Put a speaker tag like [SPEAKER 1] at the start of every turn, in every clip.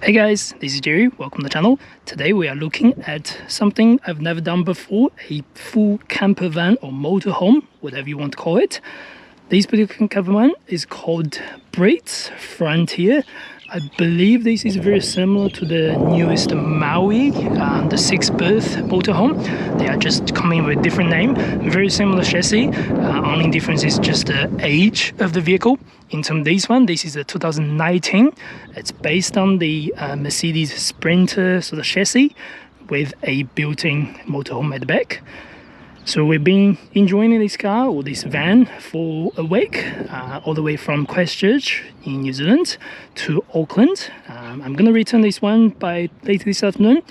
[SPEAKER 1] Hey guys, this is Jerry, welcome to the channel. Today we are looking at something I've never done before, a full camper van or motorhome, whatever you want to call it. This particular camper van is called Britz Frontier. I believe this is very similar to the newest Maui, the 6-berth motorhome. They are just coming with a different name, very similar chassis. Only difference is just the age of the vehicle. In terms of this one, this is a 2019. It's based on the Mercedes Sprinter sort of chassis with a built-in motorhome at the back. So we've been enjoying this car or this van for a week, all the way from Christchurch in New Zealand to Auckland. I'm going to return this one by later this afternoon.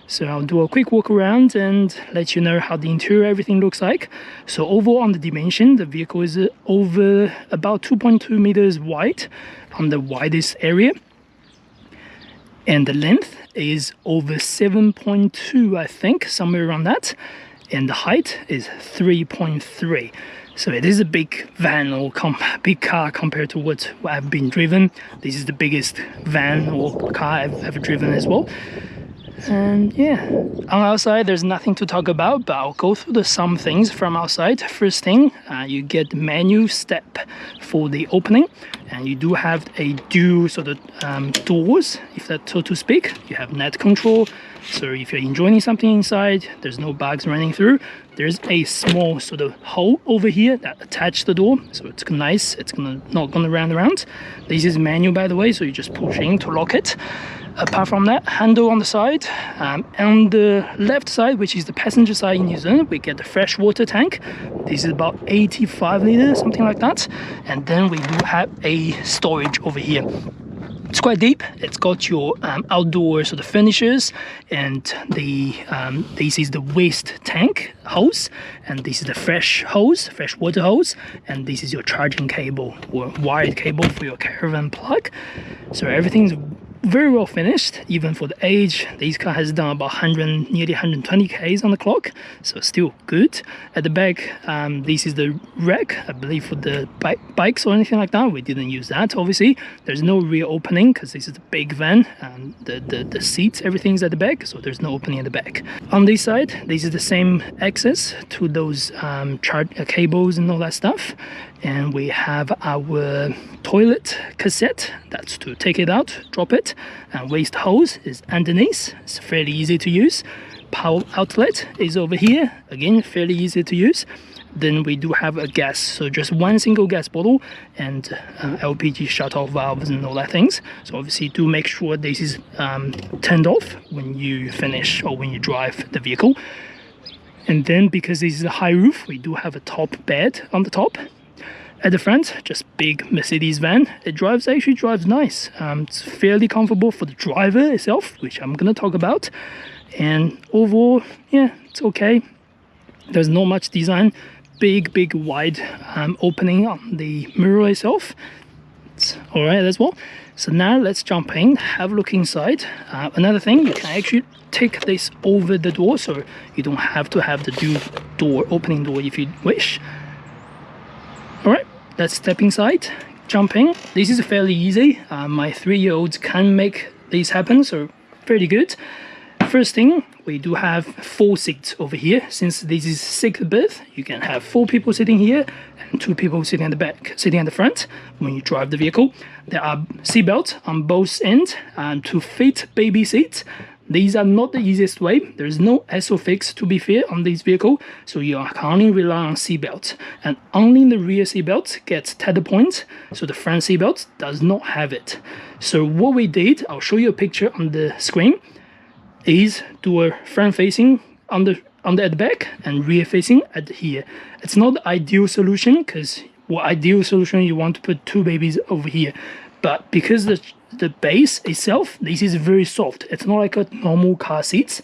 [SPEAKER 1] So I'll do a quick walk around and let you know how the interior everything looks like. So overall on the dimension, the vehicle is over about 2.2 meters wide on the widest area. And the length is over 7.2, I think, somewhere around that. And the height is 3.3. So it is a big van or big car compared to what I've been driven. This is the biggest van or car I've ever driven as well. And yeah, on outside there's nothing to talk about, but I'll go through some things from outside. First thing, you get the menu step for the opening, and you do have a dual sort of doors, if that's so to speak. You have net control, so if you're enjoying something inside, there's no bugs running through. There's a small sort of hole over here that attaches the door, so it's nice. It's not gonna round around. This is manual, by the way, so you just push in to lock it. Apart from that, handle on the side. On the left side, which is the passenger side in New Zealand, we get the fresh water tank. This is about 85 liters, something like that. And then we do have a storage over here. It's quite deep. It's got your outdoor sort of finishes, and this is the waste tank hose, and this is the fresh water hose, and this is your charging cable or wired cable for your caravan plug. So everything's very well finished, even for the age. This car has done about nearly 120 k's on the clock, so still good. At the back, this is the rack, I believe, for the bikes or anything like that. We didn't use that, obviously. There's no rear opening because this is a big van, and the seats, everything's at the back, so there's no opening at the back. On this side, this is the same access to those cables and all that stuff. And we have our toilet cassette, that's to take it out, drop it, and waste hose is underneath. It's fairly easy to use. Power outlet is over here, again fairly easy to use. Then we do have a gas, so just one single gas bottle and LPG shut-off valves and all that things. So obviously do make sure this is turned off when you finish or when you drive the vehicle. And then because this is a high roof, we do have a top bed on the top. At the front, just big Mercedes van. It actually drives nice. It's fairly comfortable for the driver itself, which I'm gonna talk about. And overall, yeah, it's okay. There's not much design. Big wide opening on the mirror itself. It's all right as well. So now let's jump in, have a look inside. Another thing, you can actually take this over the door, so you don't have to have the dual opening door if you wish. Alright, let's step inside, jump in. This is fairly easy. My 3-year-olds can make this happen, so pretty good. First thing, we do have 4 seats over here. Since this is 6-berth, you can have 4 people sitting here and 2 people sitting at the back, sitting at the front when you drive the vehicle. There are seatbelts on both ends to fit baby seats. These are not the easiest way. There's no ISOFIX to be fair on this vehicle, so you can only rely on seatbelt. And only the rear seatbelt gets tether points, so the front seatbelt does not have it. So what we did, I'll show you a picture on the screen, is do a front facing at the back and rear facing at here. It's not the ideal solution, because what ideal solution you want to put 2 babies over here. But because the base itself, this is very soft. It's not like a normal car seats.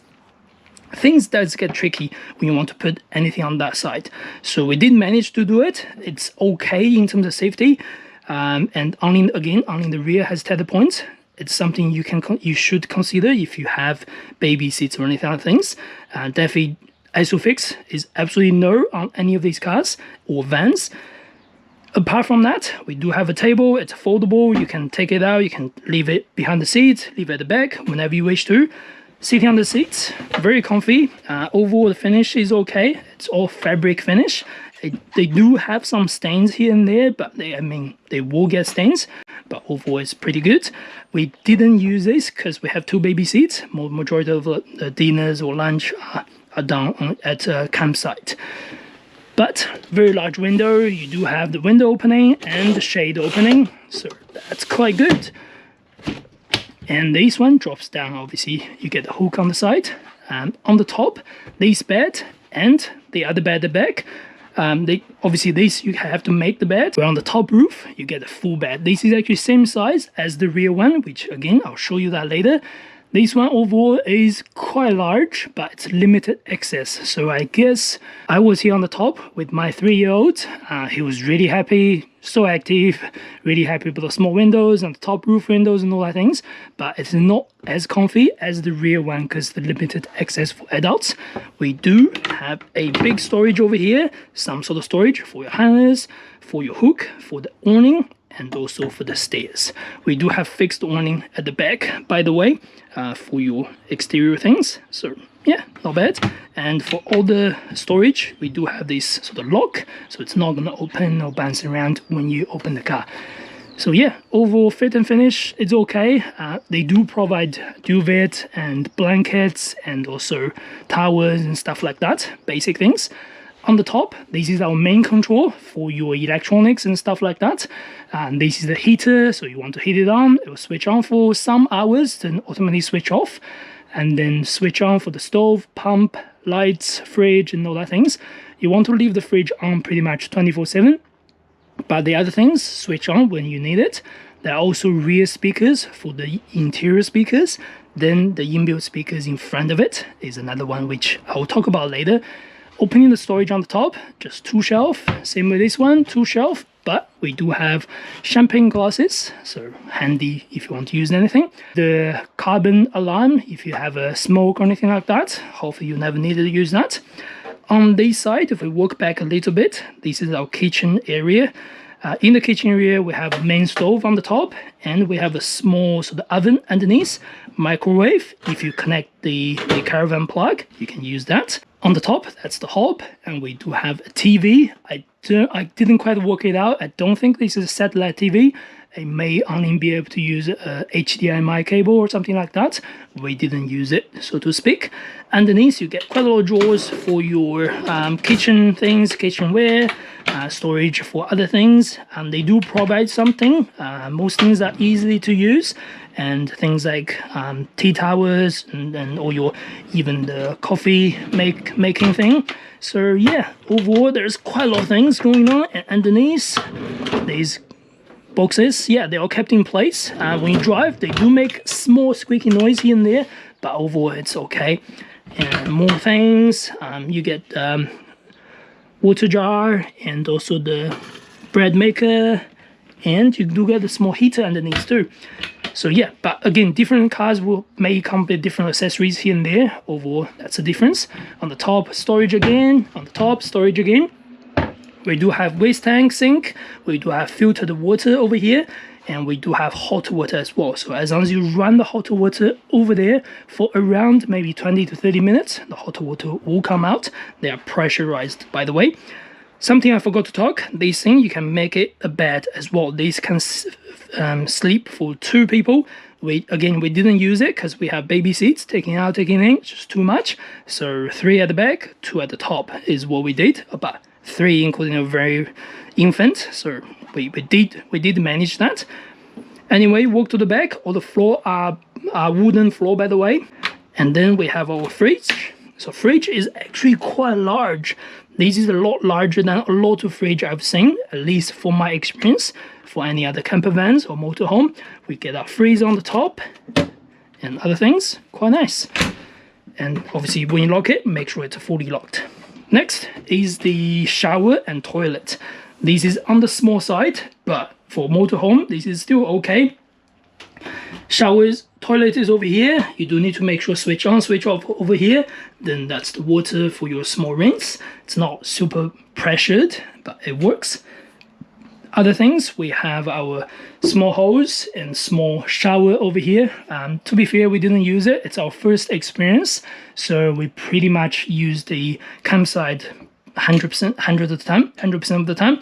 [SPEAKER 1] Things does get tricky when you want to put anything on that side. So we did manage to do it. It's okay in terms of safety. And only the rear has tether points. It's something you should consider if you have baby seats or anything other things. Definitely ISOFIX is absolutely no on any of these cars or vans. Apart from that, we do have a table. It's foldable. You can take it out. You can leave it behind the seat, leave it at the back whenever you wish to. Sitting on the seats, very comfy. Overall, the finish is okay. It's all fabric finish. They do have some stains here and there, but they will get stains. But overall, it's pretty good. We didn't use this because we have 2 baby seats. Majority of the dinners or lunch are done at a campsite. But very large window. You do have the window opening and the shade opening, so that's quite good. And this one drops down. Obviously, you get the hook on the side. On the top, this bed and the other bed at the back. Obviously this you have to make the bed. But on the top roof, you get a full bed. This is actually same size as the rear one, which again I'll show you that later. This one overall is quite large, but it's limited access. So I guess I was here on the top with my 3-year-old. He was really happy, so active, really happy with the small windows and the top roof windows and all that things. But it's not as comfy as the rear one because the limited access for adults. We do have a big storage over here, some sort of storage for your harness, for your hook, for the awning, and also for the stairs. We do have fixed awning at the back, by the way, for your exterior things. So yeah, not bad. And for all the storage, we do have this sort of lock, so it's not gonna open or bounce around when you open the car. So yeah, overall fit and finish, it's okay. They do provide duvet and blankets and also towels and stuff like that, basic things. On the top, this is our main control for your electronics and stuff like that. And this is the heater, so you want to heat it on, it will switch on for some hours, then automatically switch off, and then switch on for the stove, pump, lights, fridge, and all that things. You want to leave the fridge on pretty much 24/7, but the other things switch on when you need it. There are also rear speakers for the interior speakers. Then the inbuilt speakers in front of it is another one which I will talk about later. Opening the storage on the top, just 2 shelf, same with this one, 2 shelf, but we do have champagne glasses, so handy if you want to use anything. The carbon alarm, if you have a smoke or anything like that, hopefully you never needed to use that. On this side, if we walk back a little bit, this is our kitchen area. In the kitchen area, we have a main stove on the top, and we have a small sort of oven underneath, microwave. If you connect the caravan plug, you can use that. On the top, that's the hob, and we do have a TV. I didn't quite work it out. I don't think this is a satellite TV. I may only be able to use a HDMI cable or something like that. We didn't use it, so to speak. Underneath, you get quite a lot of drawers for your kitchen things, kitchenware, storage for other things. And they do provide something. Most things are easily to use. And things like tea towers and all your, even the coffee making thing. So yeah, overall there's quite a lot of things going on. And underneath these boxes, yeah, they're all kept in place. When you drive, they do make small squeaky noise here and there, but overall it's okay. And more things, you get water jar and also the bread maker, and you do get a small heater underneath too. So yeah, but again, different cars may come with different accessories here and there. Overall, that's the difference. On the top, storage again. On the top, storage again. We do have waste tank, sink. We do have filtered water over here. And we do have hot water as well. So as long as you run the hot water over there for around maybe 20 to 30 minutes, the hot water will come out. They are pressurized, by the way. Something I forgot to talk, this thing, you can make it a bed as well. This can sleep for 2 people. We didn't use it because we have baby seats, taking out, taking in, it's just too much. So 3 at the back, 2 at the top is what we did, about 3 including a very infant. So we did manage that. Anyway, walk to the back. All the floor are wooden floor, by the way. And then we have our fridge. So fridge is actually quite large. This is a lot larger than a lot of fridge I've seen, at least for my experience. For any other camper vans or motorhome, we get our freezer on the top and other things, quite nice. And obviously when you lock it, make sure it's fully locked. Next is the shower and toilet. This is on the small side, but for motorhome, this is still okay. Showers, toilet is over here. You do need to make sure switch on, switch off over here. Then that's the water for your small rinse. It's not super pressured, but it works. Other things, we have our small hose and small shower over here. To be fair, we didn't use it. It's our first experience, so we pretty much use the campsite 100% of the time.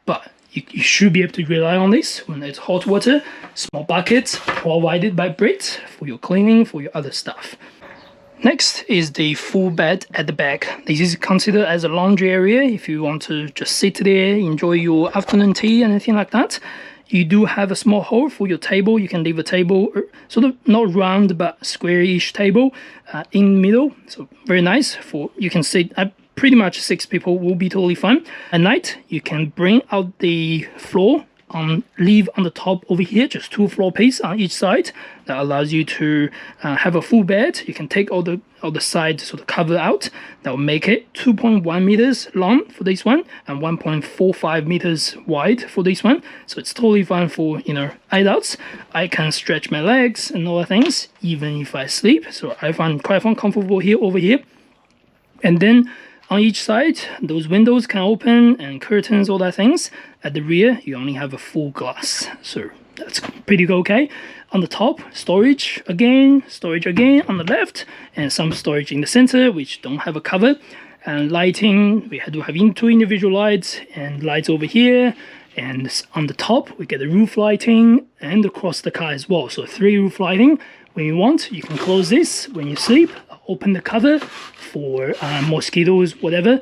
[SPEAKER 1] But you should be able to rely on this when it's hot water. Small buckets provided by Britz for your cleaning, for your other stuff. Next is the full bed at the back. This is considered as a laundry area if you want to just sit there, enjoy your afternoon tea and anything like that. You do have a small hole for your table. You can leave a table, sort of not round but square-ish table in the middle. So very nice for you can sit at pretty much 6 people will be totally fine. At night, you can bring out the floor leave on the top over here, just 2 floor pieces on each side. That allows you to have a full bed. You can take all the side sort of cover out. That will make it 2.1 meters long for this one and 1.45 meters wide for this one. So it's totally fine for, you know, adults. I can stretch my legs and other things even if I sleep. So I find quite comfortable here over here. And then on each side, those windows can open and curtains, all that things. At the rear, you only have a full glass, so that's pretty okay. On the top, storage again on the left, and some storage in the center, which don't have a cover. And lighting, we do have 2 individual lights and lights over here. And on the top, we get the roof lighting and across the car as well. So 3 roof lighting. When you want, you can close this when you sleep. Open the cover for mosquitoes, whatever.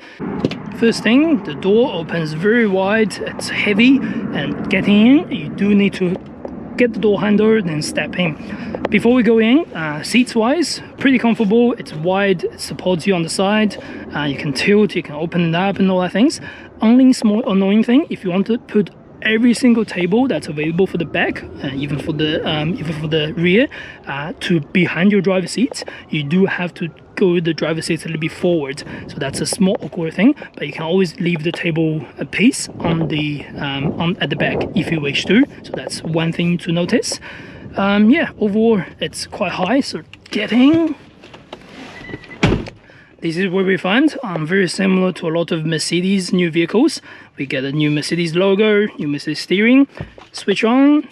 [SPEAKER 1] First thing, the door opens very wide. It's heavy, and getting in, you do need to get the door handle, then step in. Before we go in, seats wise, pretty comfortable. It's wide, it supports you on the side. You can tilt, you can open it up and all that things. Only small annoying thing, if you want to put every single table that's available for the back, even for the rear, to behind your driver's seat, you do have to go the driver's seat a little bit forward. So that's a small awkward thing, but you can always leave the table a piece on the at the back if you wish to. So that's one thing to notice. Yeah, overall it's quite high, so getting. This is what we find. Very similar to a lot of Mercedes new vehicles. We get a new Mercedes logo, new Mercedes steering, switch on.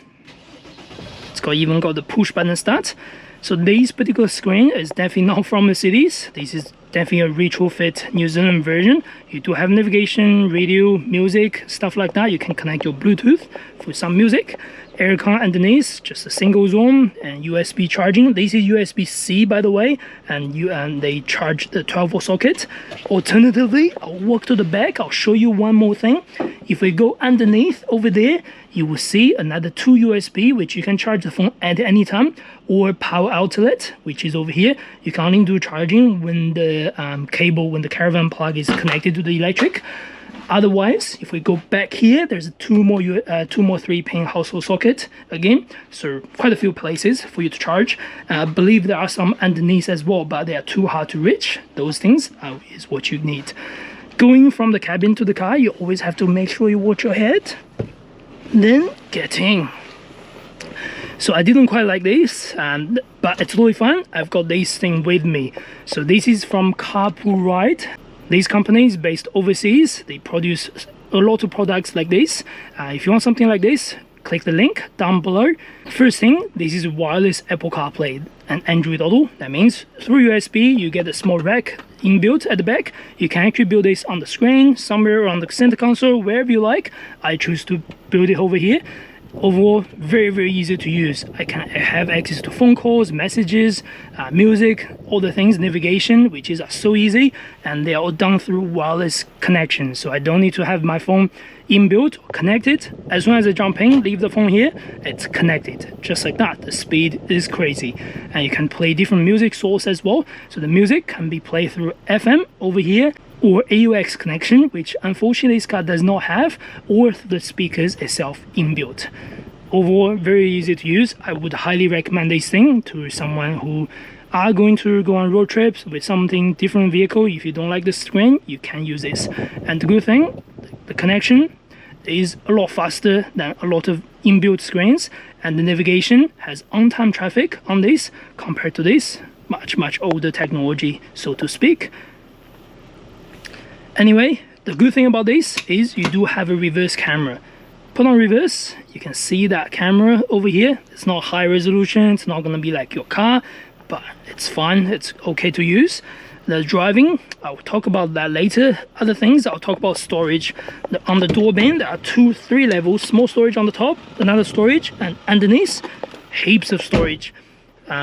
[SPEAKER 1] It's even got the push button start. So this particular screen is definitely not from Mercedes. This is definitely a retrofit New Zealand version. You do have navigation, radio, music, stuff like that. You can connect your Bluetooth for some music. Aircon underneath, just a single zone, and USB charging. This is USB-C, by the way, and they charge the 12-volt socket. Alternatively, I'll walk to the back. I'll show you one more thing. If we go underneath over there, you will see another 2 USB, which you can charge the phone at any time, or power outlet, which is over here. You can only do charging when the when the caravan plug is connected to the electric. Otherwise, if we go back here, there's two more 3-pin household socket again, so quite a few places for you to charge. I believe there are some underneath as well, but they are too hard to reach. Those things is what you need. Going from the cabin to the car, you always have to make sure you watch your head. Then get in. So I didn't quite like this, but it's totally fine. I've got this thing with me. So this is from Carpuride. These companies based overseas, they produce a lot of products like this. If you want something like this, click the link down below. First thing, this is wireless Apple CarPlay and Android Auto. That means through USB, you get a small rack inbuilt at the back. You can actually build this on the screen, somewhere on the center console, wherever you like. I choose to build it over here. Overall, very easy to use. I have access to phone calls, messages, music, all the things, navigation, which is so easy, and they are all done through wireless connection. So I don't need to have my phone inbuilt or connected. As soon as I jump in, leave the phone here, it's connected just like that. The speed is crazy, and you can play different music source as well. So the music can be played through FM over here, or AUX connection, which unfortunately this car does not have, or the speakers itself inbuilt. Overall, very easy to use. I would highly recommend this thing to someone who are going to go on road trips with something different vehicle. If you don't like the screen, you can use this. And the good thing, the connection is a lot faster than a lot of inbuilt screens, and the navigation has on-time traffic on this compared to this much older technology, so to speak. Anyway, the good thing about this is you do have a reverse camera. put on reverse, you can see that camera over here. It's not high resolution, it's not going to be like your car, but it's fine, it's okay to use. The driving, I'll talk about that later. Other things, I'll talk about storage. On the door bin, there are 3 levels. Small storage on the top, another storage, and underneath, heaps of storage.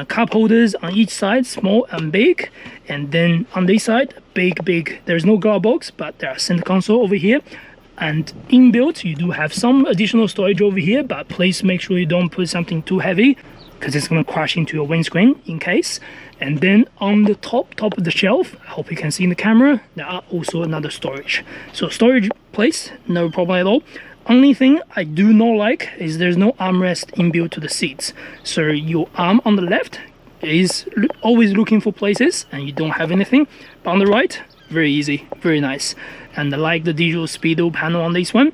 [SPEAKER 1] Cup holders on each side, small and big, and then on this side, big. There's no glove box, but there are center console over here, and inbuilt you do have some additional storage over here, but please make sure you don't put something too heavy because it's going to crash into your windscreen in case. And then on the top of the shelf, I hope you can see in the camera, there are also another storage. So storage place, no problem at all. Only thing I do not like is there's no armrest inbuilt to the seats. So your arm on the left is always looking for places and you don't have anything. But on the right, very easy, very nice. And I like the digital speedo panel on this one.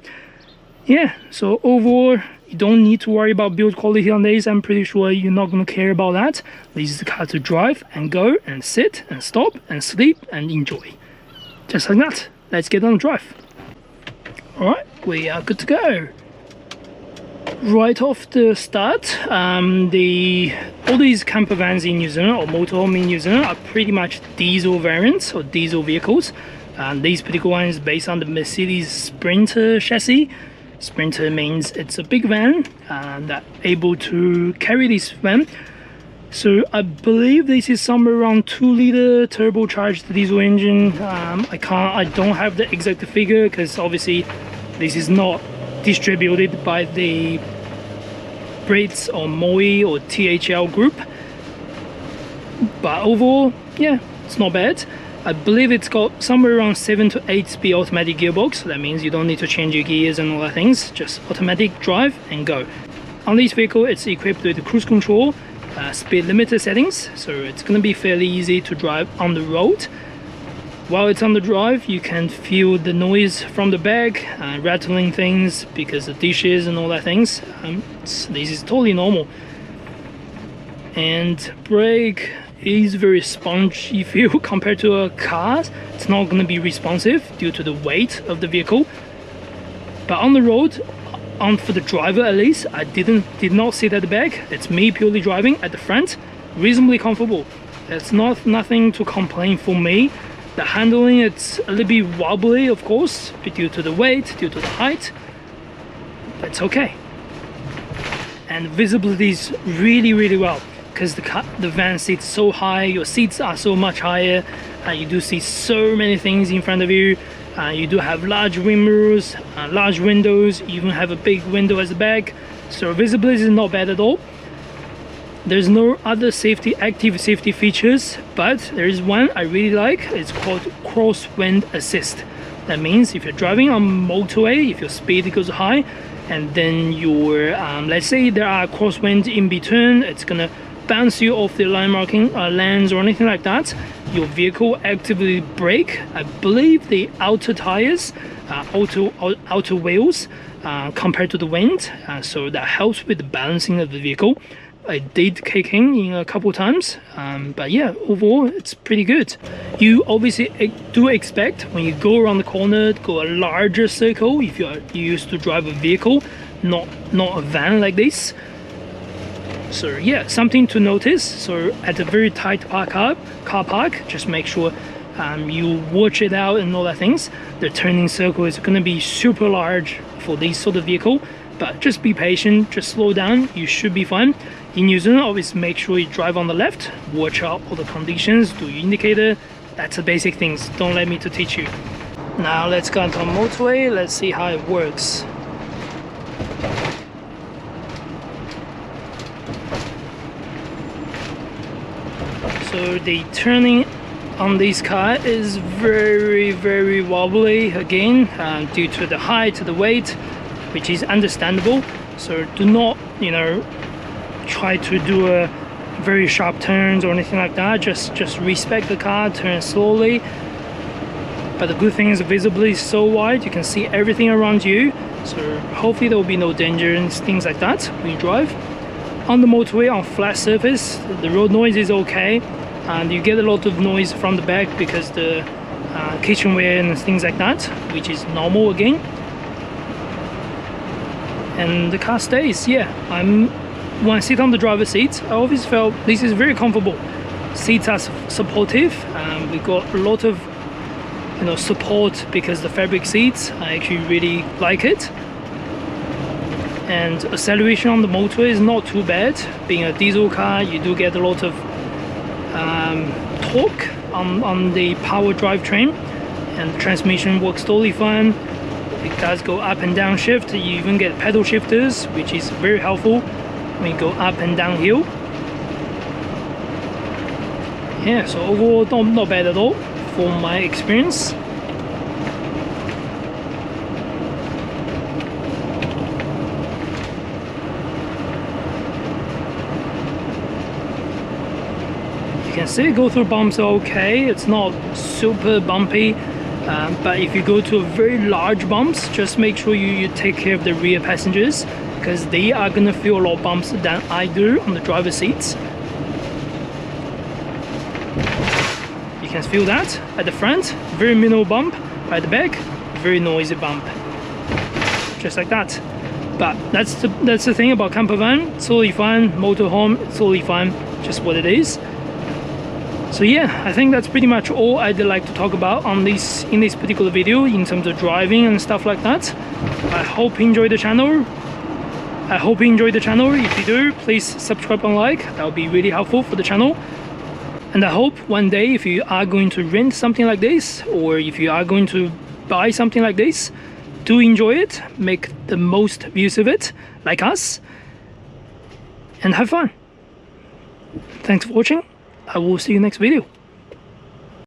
[SPEAKER 1] Yeah, so overall, you don't need to worry about build quality on this. I'm pretty sure you're not going to care about that. This is the car to drive and go and sit and stop and sleep and enjoy. Just like that. Let's get on the drive. Alright, we are good to go. Right off the start, all these camper vans in New Zealand or motorhome in New Zealand are pretty much diesel variants or diesel vehicles. These particular one is based on the Mercedes Sprinter chassis. Sprinter means it's a big van that's able to carry this van. So I believe this is somewhere around 2-liter turbocharged diesel engine. I don't have the exact figure because obviously this is not distributed by the Britz or Maui or THL Group. But overall, yeah, it's not bad. I believe it's got somewhere around 7 to 8 speed automatic gearbox. That means you don't need to change your gears and all that things. Just automatic drive and go. On this vehicle, it's equipped with cruise control, speed limiter settings, so it's going to be fairly easy to drive on the road. While it's on the drive, you can feel the noise from the back, rattling things because the dishes and all that things. This is totally normal. And brake is very spongy feel compared to a car. It's not going to be responsive due to the weight of the vehicle. But on the road, for the driver at least, I did not sit at the back. It's me purely driving at the front, reasonably comfortable. It's nothing to complain for me. The handling, it's a little bit wobbly, of course, due to the weight, due to the height. But it's okay. And visibility is really well because the van sits so high, your seats are so much higher, you do see so many things in front of you. You do have large wind mirrors, large windows, you even have a big window at the back. So visibility is not bad at all. There's no other active safety features, but there is one I really like. It's called crosswind assist. That means if you're driving on motorway, if your speed goes high, and then your let's say there are crosswinds in between, it's gonna bounce you off the line marking lanes or anything like that. Your vehicle actively brake. I believe the outer tires, outer wheels, compared to the wind, so that helps with the balancing of the vehicle. I did kick in a couple times, but yeah, overall it's pretty good. You obviously do expect when you go around the corner to go a larger circle if you used to drive a vehicle, not a van like this. So yeah, something to notice. So at a very tight car park, just make sure you watch it out and all that things. The turning circle is going to be super large for this sort of vehicle, but just be patient, just slow down, you should be fine. In New Zealand, always make sure you drive on the left, watch out all the conditions, do your indicator. That's the basic things, don't let me to teach you. Now let's go onto a motorway, let's see how it works. So the turning on this car is very wobbly again, due to the height, the weight, which is understandable. So do not, try to do a very sharp turns or anything like that. Just respect the car, turn slowly. But the good thing is the visibility is so wide, you can see everything around you. So hopefully there will be no danger and things like that when you drive. On the motorway, on flat surface, the road noise is okay. And you get a lot of noise from the back because the kitchenware and things like that, which is normal again. and the car stays. Yeah, when I sit on the driver's seat, I always felt this is very comfortable. Seats are supportive. We got a lot of support because the fabric seats, I actually really like it. And acceleration on the motorway is not too bad. Being a diesel car, you do get a lot of torque on the power drivetrain, and the transmission works totally fine. It does go up and down shift. You even get pedal shifters, which is very helpful when you go up and downhill. Yeah, so overall not bad at all from my experience. You can see go through bumps okay. It's not super bumpy, but if you go to very large bumps, just make sure you take care of the rear passengers, because they are gonna feel a lot of bumps than I do on the driver's seats. You can feel that at the front, very minimal bump. At the back, very noisy bump, just like that. But that's the thing about campervan. It's totally fine. Motorhome, it's totally fine, just what it is. So yeah, I think that's pretty much all I'd like to talk about in this particular video in terms of driving and stuff like that. I hope you enjoyed the channel. If you do, please subscribe and like. That would be really helpful for the channel. And I hope one day, if you are going to rent something like this, or if you are going to buy something like this, do enjoy it, make the most use of it, like us, and have fun. Thanks for watching. I will see you next video.